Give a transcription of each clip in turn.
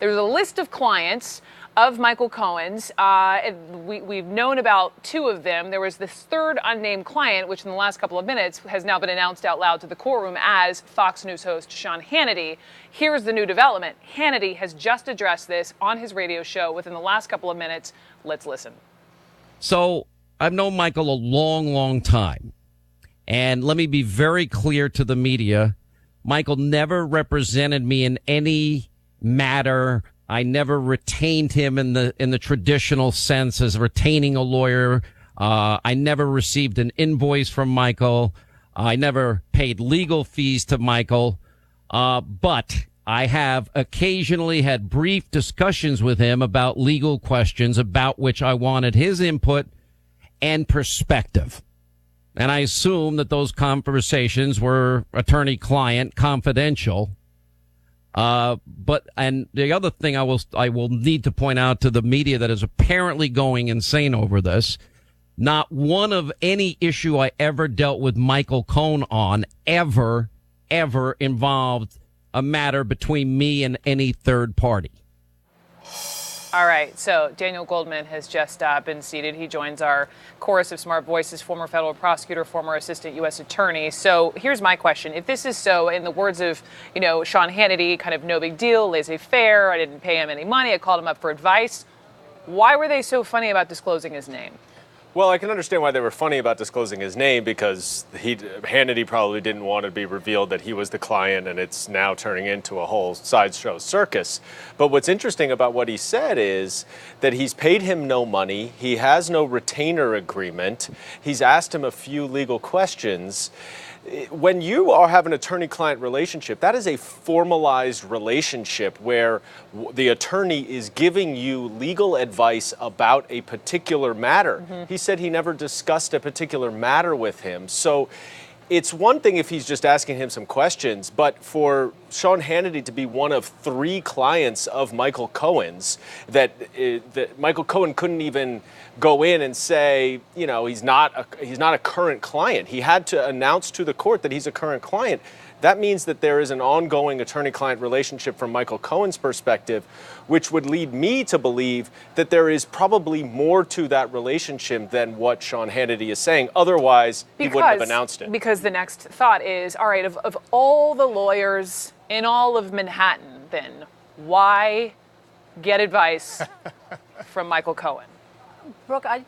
There's a list of clients of Michael Cohen's. We've known about two of them. There was this third unnamed client, which in the last couple of minutes has now been announced out loud to the courtroom as Fox News host Sean Hannity. Here's the new development. Hannity has just addressed this on his radio show within the last couple of minutes. Let's listen. So I've known Michael a long, long time. And let me be very clear to the media. Michael never represented me in any matter. I never retained him in the traditional sense as retaining a lawyer. I never received an invoice from Michael. I never paid legal fees to Michael. But I have occasionally had brief discussions with him about legal questions about which I wanted his input and perspective. And I assume that those conversations were attorney-client confidential. And the other thing I will need to point out to the media that is apparently going insane over this, not one of any issue I ever dealt with Michael Cohen on ever involved a matter between me and any third party. All right, so Daniel Goldman has just been seated. He joins our chorus of smart voices, former federal prosecutor, former assistant U.S. attorney. So here's my question. If this is so, in the words of, Sean Hannity, kind of no big deal, laissez-faire, I didn't pay him any money, I called him up for advice, why were they so funny about disclosing his name? Well, I can understand why they were funny about disclosing his name, because Hannity probably didn't want to be revealed that he was the client, and it's now turning into a whole sideshow circus. But what's interesting about what he said is that he's paid him no money, he has no retainer agreement, he's asked him a few legal questions. When you have an attorney-client relationship, that is a formalized relationship where the attorney is giving you legal advice about a particular matter. Mm-hmm. He said he never discussed a particular matter with him. So it's one thing if he's just asking him some questions, but for Sean Hannity to be one of three clients of Michael Cohen's, that Michael Cohen couldn't even go in and say, he's not a current client. He had to announce to the court that he's a current client. That means that there is an ongoing attorney-client relationship from Michael Cohen's perspective, which would lead me to believe that there is probably more to that relationship than what Sean Hannity is saying. Otherwise, he wouldn't have announced it. Because the next thought is, all right, of all the lawyers in all of Manhattan, then why get advice from Michael Cohen? Brooke, I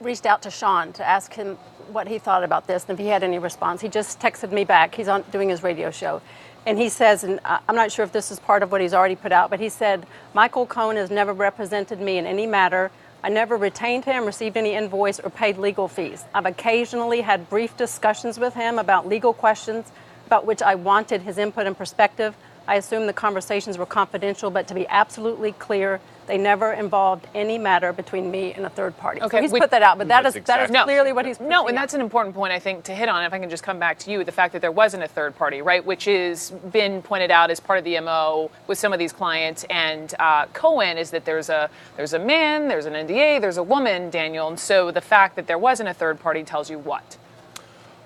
reached out to Sean to ask him what he thought about this and if he had any response. He just texted me back. He's doing his radio show. And he says, and I'm not sure if this is part of what he's already put out, but he said, Michael Cohen has never represented me in any matter. I never retained him, received any invoice, or paid legal fees. I've occasionally had brief discussions with him about legal questions about which I wanted his input and perspective. I assume the conversations were confidential, but to be absolutely clear, they never involved any matter between me and a third party. Okay, so he's put that out, but that is clearly what he's No, and that's an important point, I think, to hit on. If I can just come back to you, the fact that there wasn't a third party, right, which is been pointed out as part of the MO with some of these clients and Cohen, is that there's a man, there's an NDA, there's a woman, Daniel, and so the fact that there wasn't a third party tells you what?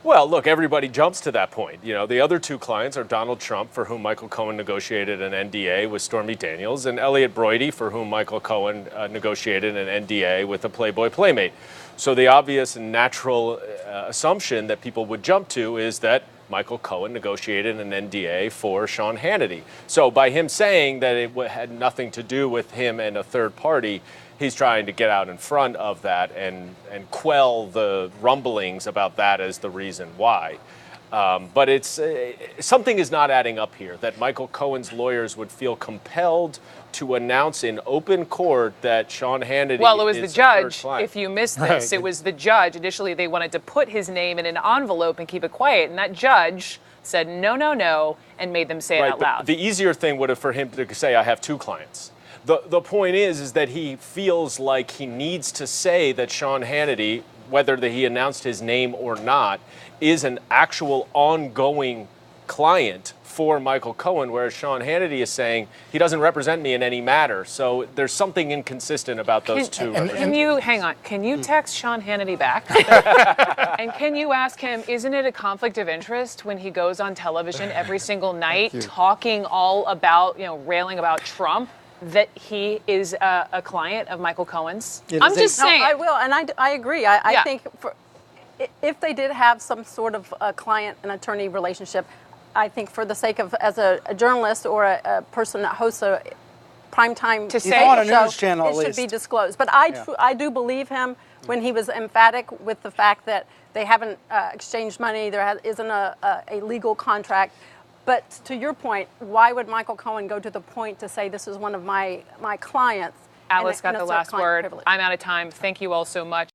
Well, look, everybody jumps to that point. The other two clients are Donald Trump, for whom Michael Cohen negotiated an NDA with Stormy Daniels, and Elliot Broidy, for whom Michael Cohen negotiated an NDA with a Playboy Playmate. So the obvious and natural assumption that people would jump to is that Michael Cohen negotiated an NDA for Sean Hannity. So by him saying that it had nothing to do with him and a third party, he's trying to get out in front of that and quell the rumblings about that as the reason why. But it's something is not adding up here, that Michael Cohen's lawyers would feel compelled to announce in open court that Sean Hannity Well, it was is the judge. third client. If you missed this, It was the judge. Initially, they wanted to put his name in an envelope and keep it quiet, and that judge said no, and made them say it out loud. The easier thing would have for him to say, I have two clients. The point is that he feels like he needs to say that Sean Hannity, whether he announced his name or not, is an actual ongoing client for Michael Cohen, whereas Sean Hannity is saying he doesn't represent me in any matter. So there's something inconsistent about those two. Can you text Sean Hannity back? And can you ask him, isn't it a conflict of interest when he goes on television every single night talking all about, railing about Trump? that he is a client of Michael Cohen's? Yeah, I'm does just he- No, saying. I will, and I agree. I Yeah. think if they did have some sort of a client and attorney relationship, I think for the sake of as a journalist or a person that hosts a primetime To show, say- on a news channel, it at should be least. disclosed. But I do believe him when he was emphatic with the fact that they haven't exchanged money. There isn't a legal contract. But to your point, why would Michael Cohen go to the point to say this is one of my clients? Alice and got the it's a last client word. privilege? I'm out of time. Thank you all so much.